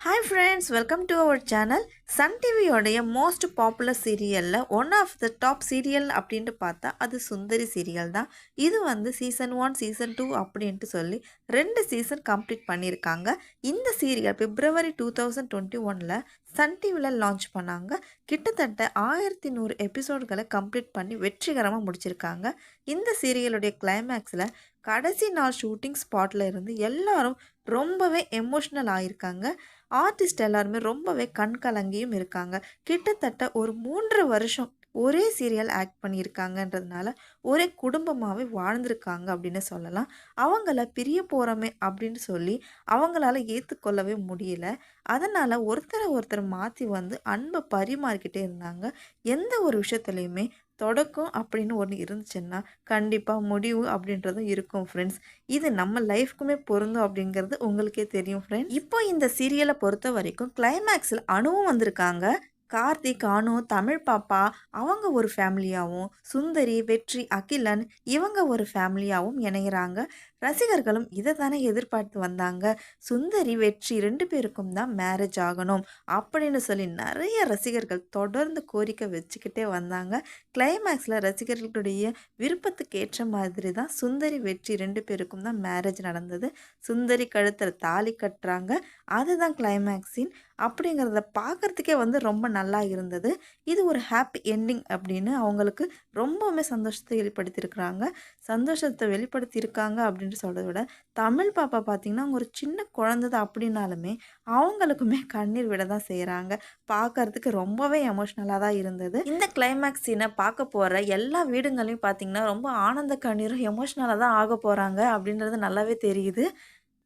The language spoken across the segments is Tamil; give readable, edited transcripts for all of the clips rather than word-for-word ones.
Hi friends, welcome to our channel. Sun TV உடைய மோஸ்ட் பாப்புலர் சீரியலில் one of the top serial அப்படின்ட்டு பார்த்தா அது சுந்தரி சீரியல் தான். இது வந்து சீசன் 1 சீசன் 2 அப்படின்ட்டு சொல்லி 2 சீசன் கம்ப்ளீட் பண்ணியிருக்காங்க. இந்த சீரியல் பிப்ரவரி 2021ல் சன் டிவியில் லான்ச் பண்ணாங்க. கிட்டத்தட்ட 1100 எபிசோடுகளை கம்ப்ளீட் பண்ணி வெற்றிகரமாக முடிச்சிருக்காங்க. இந்த சீரியலுடைய கிளைமேக்ஸில் கடைசி நாள் ஷூட்டிங் ஸ்பாட்டில் இருந்து எல்லாரும் ரொம்பவே எமோஷ்னல் ஆகியிருக்காங்க. ஆர்டிஸ்ட் எல்லாருமே ரொம்பவே கண் கலங்கியும் இருக்காங்க. கிட்டத்தட்ட ஒரு 3 வருஷம் ஒரே சீரியல் ஆக்ட் பண்ணியிருக்காங்கன்றதுனால ஒரே குடும்பமாகவே வாழ்ந்திருக்காங்க அப்படின்னு சொல்லலாம். அவங்கள பிரிய போகிறோமே அப்படின்னு சொல்லி அவங்களால ஏற்றுக்கொள்ளவே முடியல. அதனால் ஒருத்தரை ஒருத்தர் மாற்றி வந்து அன்பை பரிமாறிக்கிட்டே இருந்தாங்க. எந்த ஒரு விஷயத்துலையுமே தொடக்கம் அப்படின்னு ஒன்று இருந்துச்சுன்னா கண்டிப்பாக முடிவு அப்படின்றதும் இருக்கும் ஃப்ரெண்ட்ஸ். இது நம்ம லைஃப்க்குமே பொருந்தும் அப்படிங்கிறது உங்களுக்கே தெரியும் ஃப்ரெண்ட்ஸ். இப்போ இந்த சீரியலை பொறுத்த வரைக்கும் கிளைமேக்ஸில் அணுவும் வந்திருக்காங்க. கார்த்திக், அனு, தமிழ் பாப்பா அவங்க ஒரு ஃபேமிலியாகவும், சுந்தரி, வெற்றி, அகிலன் இவங்க ஒரு ஃபேமிலியாகவும் இணைகிறாங்க. ரசிகர்களும் இதை தானே எதிர்பார்த்து வந்தாங்க. சுந்தரி, வெற்றி 2 பேருக்கும் தான் மேரேஜ் ஆகணும் அப்படின்னு சொல்லி நிறைய ரசிகர்கள் தொடர்ந்து கோரிக்கை வச்சுக்கிட்டே வந்தாங்க. கிளைமேக்ஸில் ரசிகர்களுடைய விருப்பத்துக்கு ஏற்ற மாதிரி தான் சுந்தரி, வெற்றி 2 பேருக்கும் தான் மேரேஜ் நடந்தது. சுந்தரி கழுத்தில் தாலி கட்டுறாங்க. அதுதான் கிளைமேக்ஸ் சீன். அப்படிங்கிறத பார்க்குறதுக்கே வந்து ரொம்ப நல்லா இருந்தது. இது ஒரு ஹாப்பி எண்டிங் அப்படின்னு அவங்களுக்கு ரொம்பவுமே சந்தோஷத்தை வெளிப்படுத்தியிருக்கிறாங்க. சந்தோஷத்தை வெளிப்படுத்தியிருக்காங்க அப்படின்ட்டு சொல்கிறத விட தமிழ் பாப்பா பார்த்திங்கன்னா அவங்க ஒரு சின்ன குழந்தை தான் அப்படின்னாலுமே அவங்களுக்குமே கண்ணீர் விட தான் செய்கிறாங்க. பார்க்கறதுக்கு ரொம்பவே எமோஷ்னலாக தான் இருந்தது. இந்த கிளைமேக்ஸ் சீனை பார்க்க போகிற எல்லா வீடுங்களையும் பார்த்திங்கன்னா ரொம்ப ஆனந்த கண்ணீரும் எமோஷ்னலாக தான் ஆக போகிறாங்க அப்படின்றது நல்லாவே தெரியுது.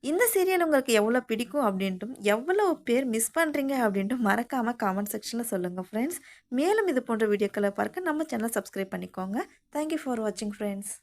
இந்த சீரியல் உங்களுக்கு எவ்வளோ பிடிக்கும் அப்படின்ட்டும், எவ்வளோ பேர் மிஸ் பண்ணுறீங்க அப்படின்ட்டும் மறக்காமல் கமெண்ட் செக்ஷனில் சொல்லுங்கள் ஃப்ரெண்ட்ஸ். மேலும் இது போன்ற வீடியோக்களை பார்க்க நம்ம சேனலை சப்ஸ்கிரைப் பண்ணிக்கோங்க. தேங்க்யூ ஃபார் வாட்சிங் ஃப்ரெண்ட்ஸ்.